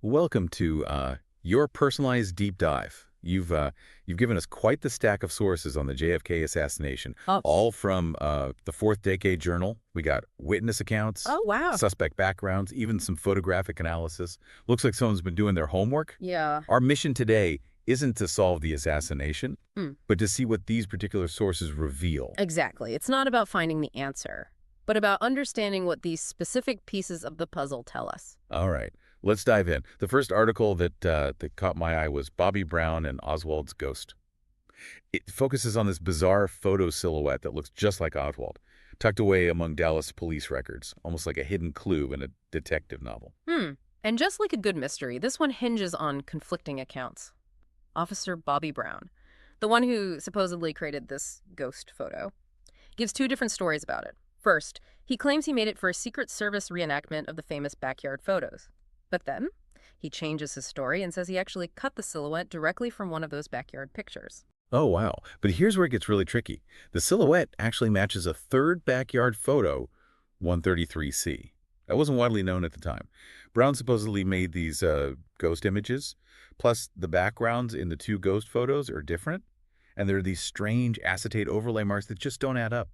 Welcome to your personalized deep dive. You've given us quite the stack of sources on the JFK assassination, Oh, all from the Fourth Decade Journal. We got witness accounts, oh wow. suspect backgrounds, even some photographic analysis. Looks like someone's been doing their homework. Yeah. Our mission today isn't to solve the assassination, Mm, but to see what these particular sources reveal. exactly. It's not about finding the answer, but about understanding what these specific pieces of the puzzle tell us. All right, let's dive in. The first article that caught my eye was Bobby Brown and Oswald's Ghost. It focuses on this bizarre photo silhouette that looks just like Oswald, tucked away among Dallas police records, almost like a hidden clue in a detective novel. Hmm. And just like a good mystery, this one hinges on conflicting accounts. Officer Bobby Brown, the one who supposedly created this ghost photo, gives two different stories about it. First, he claims he made it for a Secret Service reenactment of the famous backyard photos. But then, he changes his story and says he actually cut the silhouette directly from one of those backyard pictures. Oh, wow. But here's where it gets really tricky. The silhouette actually matches a third backyard photo, 133C. That wasn't widely known at the time. Brown supposedly made these ghost images, plus the backgrounds in the two ghost photos are different, and there are these strange acetate overlay marks that just don't add up.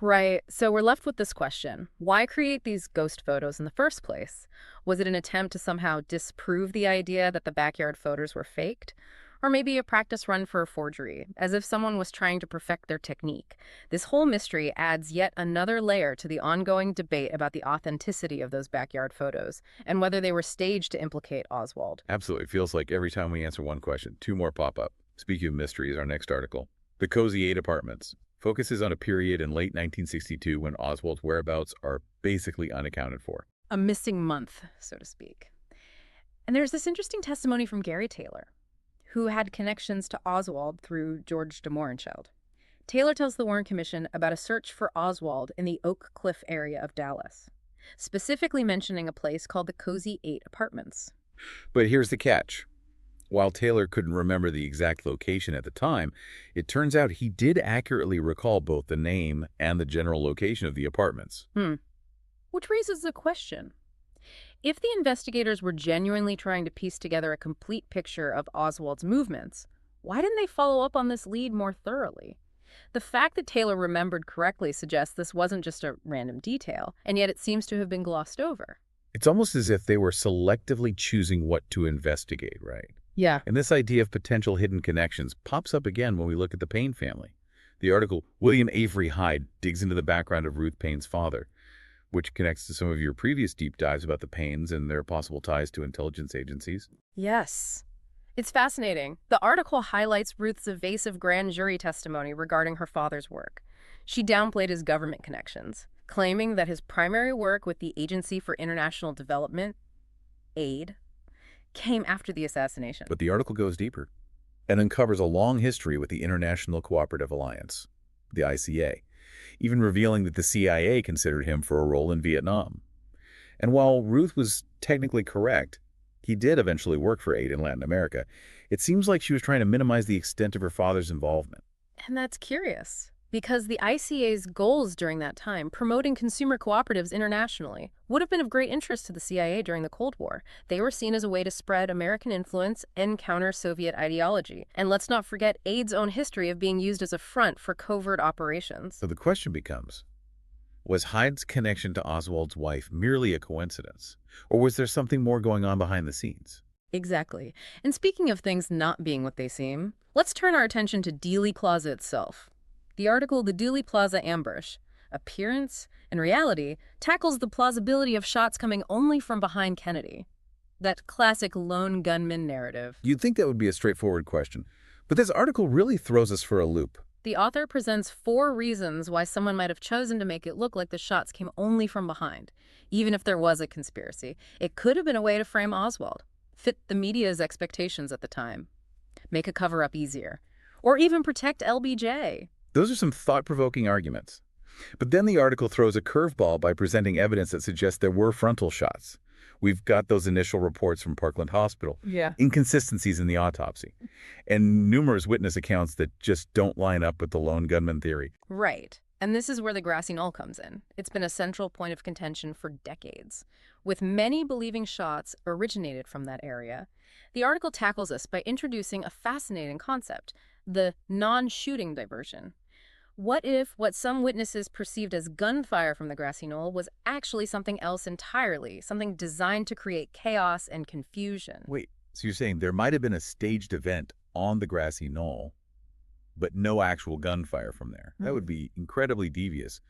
Right, so we're left with this question. Why create these ghost photos in the first place? Was it an attempt to somehow disprove the idea that the backyard photos were faked? Or maybe a practice run for a forgery, as if someone was trying to perfect their technique. This whole mystery adds yet another layer to the ongoing debate about the authenticity of those backyard photos and whether they were staged to implicate Oswald. Absolutely. Feels like every time we answer one question, two more pop up. Speaking of mysteries, our next article. The Cozy 8 Apartments focuses on a period in late 1962 when Oswald's whereabouts are basically unaccounted for. A missing month, so to speak. And there's this interesting testimony from Gary Taylor, who had connections to Oswald through George de Mohrenschildt. Taylor tells the Warren Commission about a search for Oswald in the Oak Cliff area of Dallas, specifically mentioning a place called the Cozy 8 Apartments. But here's the catch. While Taylor couldn't remember the exact location at the time, it turns out he did accurately recall both the name and the general location of the apartments. Which raises the question. If the investigators were genuinely trying to piece together a complete picture of Oswald's movements, why didn't they follow up on this lead more thoroughly? The fact that Taylor remembered correctly suggests this wasn't just a random detail, and yet it seems to have been glossed over. It's almost as if they were selectively choosing what to investigate, right? Yeah. And this idea of potential hidden connections pops up again when we look at the Payne family. The article, William Avery Hyde, digs into the background of Ruth Payne's father, which connects to some of your previous deep dives about the Paynes and their possible ties to intelligence agencies. Yes. It's fascinating. The article highlights Ruth's evasive grand jury testimony regarding her father's work. She downplayed his government connections, claiming that his primary work with the Agency for International Development, AID, came after the assassination. But the article goes deeper and uncovers a long history with the International Cooperative Alliance, the ICA, even revealing that the CIA considered him for a role in Vietnam. And while Ruth was technically correct, he did eventually work for AID in Latin America. It seems like she was trying to minimize the extent of her father's involvement. And that's curious, because the ICA's goals during that time, promoting consumer cooperatives internationally, would have been of great interest to the CIA during the Cold War. They were seen as a way to spread American influence and counter Soviet ideology. And let's not forget AID's own history of being used as a front for covert operations. So the question becomes, was Hyde's connection to Oswald's wife merely a coincidence, or was there something more going on behind the scenes? Exactly. And speaking of things not being what they seem, let's turn our attention to Dealey Plaza itself. The article, The Dealey Plaza Ambush, Appearance and Reality, tackles the plausibility of shots coming only from behind Kennedy. That classic lone gunman narrative. You'd think that would be a straightforward question, but this article really throws us for a loop. The author presents 4 reasons why someone might have chosen to make it look like the shots came only from behind. Even if there was a conspiracy, it could have been a way to frame Oswald, fit the media's expectations at the time, make a cover-up easier, or even protect LBJ. Those are some thought-provoking arguments. But then the article throws a curveball by presenting evidence that suggests there were frontal shots. We've got those initial reports from Parkland Hospital, Yeah. inconsistencies in the autopsy, and numerous witness accounts that just don't line up with the lone gunman theory. Right. And this is where the grassy knoll comes in. It's been a central point of contention for decades. with many believing shots originated from that area. The article tackles this by introducing a fascinating concept, the non-shooting diversion. What if what some witnesses perceived as gunfire from the grassy knoll was actually something else entirely, something designed to create chaos and confusion? Wait, so you're saying there might have been a staged event on the grassy knoll, but no actual gunfire from there? That would be incredibly devious.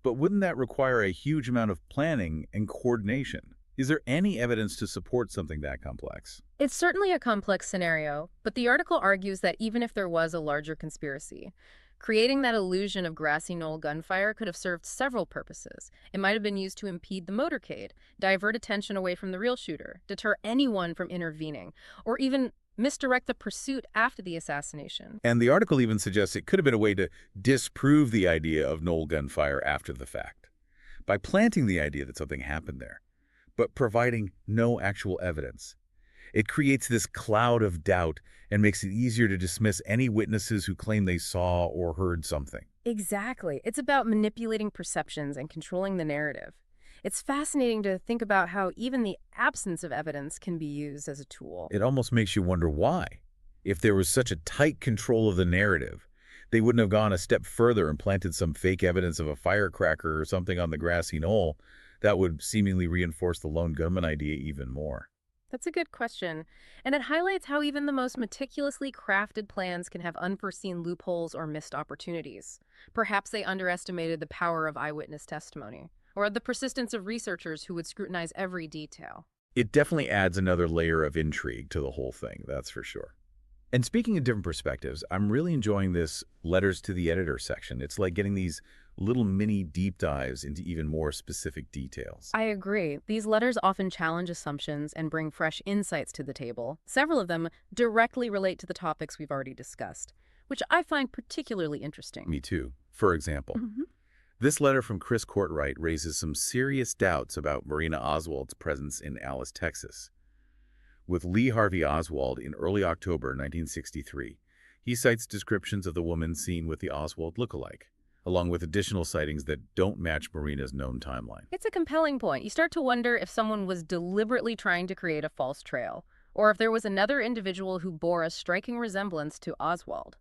But wouldn't that require a huge amount of planning and coordination? Is there any evidence to support something that complex? It's certainly a complex scenario, but the article argues that even if there was a larger conspiracy, creating that illusion of grassy knoll gunfire could have served several purposes. It might have been used to impede the motorcade, divert attention away from the real shooter, deter anyone from intervening, or even misdirect the pursuit after the assassination. And the article even suggests it could have been a way to disprove the idea of knoll gunfire after the fact, by planting the idea that something happened there, but providing no actual evidence. It creates this cloud of doubt and makes it easier to dismiss any witnesses who claim they saw or heard something. Exactly. It's about manipulating perceptions and controlling the narrative. It's fascinating to think about how even the absence of evidence can be used as a tool. It almost makes you wonder why. If there was such a tight control of the narrative, they wouldn't have gone a step further and planted some fake evidence of a firecracker or something on the grassy knoll that would seemingly reinforce the lone gunman idea even more. That's a good question, and it highlights how even the most meticulously crafted plans can have unforeseen loopholes or missed opportunities. Perhaps they underestimated the power of eyewitness testimony, or the persistence of researchers who would scrutinize every detail. It definitely adds another layer of intrigue to the whole thing, that's for sure. And speaking of different perspectives, I'm really enjoying this letters to the editor section. It's like getting these little mini deep dives into even more specific details. I agree. These letters often challenge assumptions and bring fresh insights to the table. Several of them directly relate to the topics we've already discussed, which I find particularly interesting. Me too. For example, this letter from Chris Courtwright raises some serious doubts about Marina Oswald's presence in Alice, Texas. With Lee Harvey Oswald in early October 1963, he cites descriptions of the woman seen with the Oswald lookalike, along with additional sightings that don't match Marina's known timeline. It's a compelling point. You start to wonder if someone was deliberately trying to create a false trail, or if there was another individual who bore a striking resemblance to Oswald,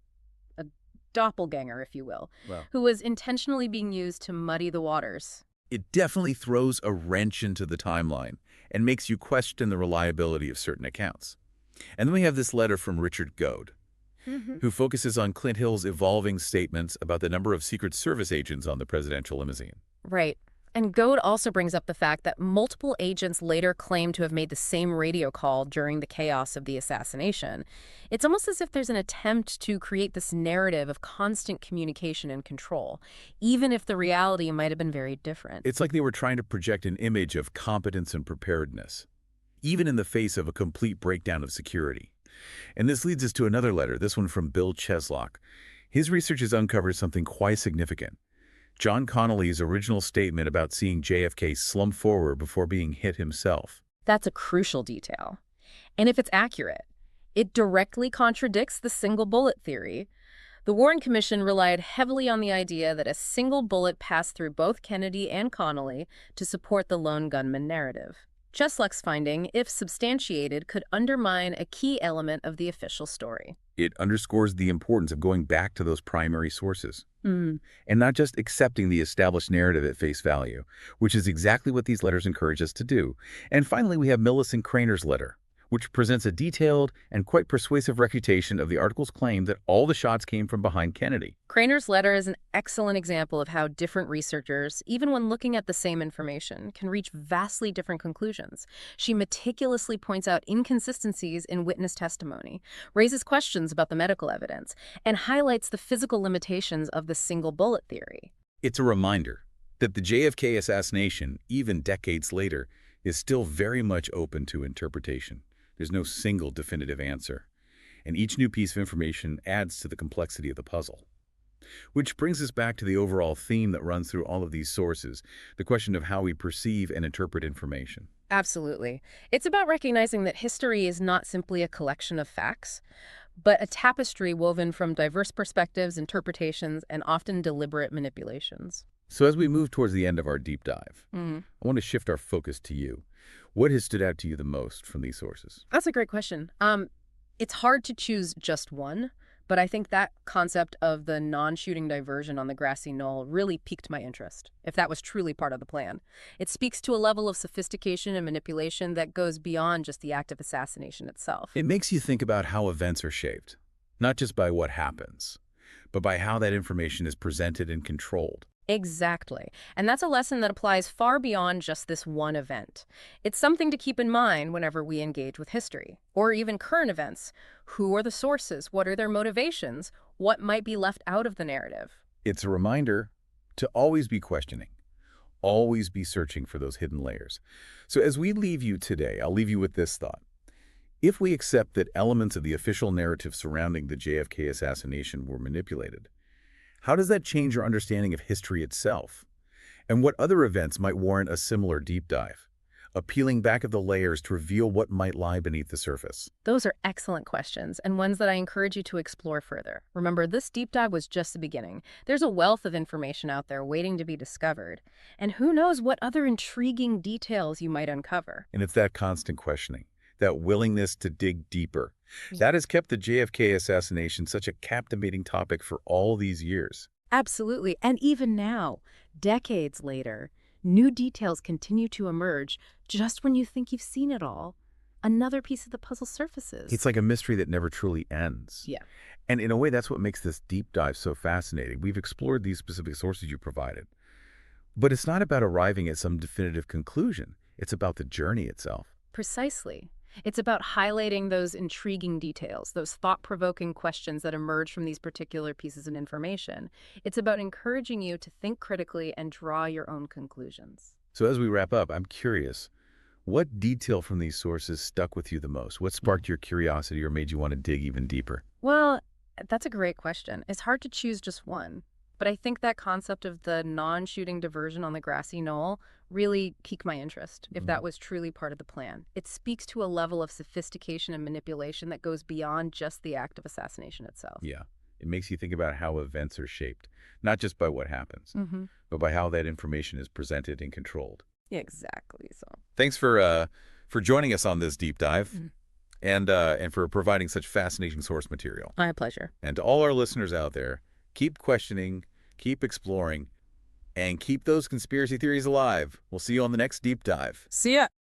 a doppelganger, if you will, who was intentionally being used to muddy the waters. It definitely throws a wrench into the timeline and makes you question the reliability of certain accounts. And then we have this letter from Richard Goad, who focuses on Clint Hill's evolving statements about the number of Secret Service agents on the presidential limousine. Right. And Goad also brings up the fact that multiple agents later claim to have made the same radio call during the chaos of the assassination. It's almost as if there's an attempt to create this narrative of constant communication and control, even if the reality might have been very different. It's like they were trying to project an image of competence and preparedness, even in the face of a complete breakdown of security. And this leads us to another letter, this one from Bill Cheslock. His research has uncovered something quite significant. John Connolly's original statement about seeing JFK slump forward before being hit himself. That's a crucial detail. And if it's accurate, it directly contradicts the single bullet theory. The Warren Commission relied heavily on the idea that a single bullet passed through both Kennedy and Connolly to support the lone gunman narrative. Cheslock's finding, if substantiated, could undermine a key element of the official story. It underscores the importance of going back to those primary sources and not just accepting the established narrative at face value, which is exactly what these letters encourage us to do. And finally, we have Millicent Craner's letter, which presents a detailed and quite persuasive refutation of the article's claim that all the shots came from behind Kennedy. Craner's letter is an excellent example of how different researchers, even when looking at the same information, can reach vastly different conclusions. She meticulously points out inconsistencies in witness testimony, raises questions about the medical evidence, and highlights the physical limitations of the single bullet theory. It's a reminder that the JFK assassination, even decades later, is still very much open to interpretation. There's no single definitive answer, and each new piece of information adds to the complexity of the puzzle. Which brings us back to the overall theme that runs through all of these sources, the question of how we perceive and interpret information. Absolutely. It's about recognizing that history is not simply a collection of facts, but a tapestry woven from diverse perspectives, interpretations, and often deliberate manipulations. So as we move towards the end of our deep dive, Mhm. I want to shift our focus to you. What has stood out to you the most from these sources? That's a great question. It's hard to choose just one, but I think that concept of the non-shooting diversion on the grassy knoll really piqued my interest, if that was truly part of the plan. It speaks to a level of sophistication and manipulation that goes beyond just the act of assassination itself. It makes you think about how events are shaped, not just by what happens, but by how that information is presented and controlled. Exactly. And that's a lesson that applies far beyond just this one event. It's something to keep in mind whenever we engage with history, or even current events. Who are the sources? What are their motivations? What might be left out of the narrative? It's a reminder to always be questioning, always be searching for those hidden layers. So as we leave you today, I'll leave you with this thought. If we accept that elements of the official narrative surrounding the JFK assassination were manipulated, how does that change your understanding of history itself? And what other events might warrant a similar deep dive? A peeling back of the layers to reveal what might lie beneath the surface. Those are excellent questions, and ones that I encourage you to explore further. Remember, this deep dive was just the beginning. There's a wealth of information out there waiting to be discovered. And who knows what other intriguing details you might uncover. And it's that constant questioning, that willingness to dig deeper, that has kept the JFK assassination such a captivating topic for all these years. Absolutely. And even now, decades later, new details continue to emerge just when you think you've seen it all. Another piece of the puzzle surfaces. It's like a mystery that never truly ends. Yeah. And in a way, that's what makes this deep dive so fascinating. We've explored these specific sources you provided. But it's not about arriving at some definitive conclusion. It's about the journey itself. Precisely. It's about highlighting those intriguing details, those thought-provoking questions that emerge from these particular pieces of information. It's about encouraging you to think critically and draw your own conclusions. So as we wrap up, I'm curious, what detail from these sources stuck with you the most? What sparked your curiosity or made you want to dig even deeper? Well, that's a great question. It's hard to choose just one. But I think that concept of the non-shooting diversion on the grassy knoll really piqued my interest, if that was truly part of the plan. It speaks to a level of sophistication and manipulation that goes beyond just the act of assassination itself. Yeah, it makes you think about how events are shaped, not just by what happens, Mm-hmm. but by how that information is presented and controlled. Exactly. So, Thanks for joining us on this deep dive and for providing such fascinating source material. my pleasure. And to all our listeners out there, keep questioning, keep exploring, and keep those conspiracy theories alive. We'll see you on the next deep dive. See ya.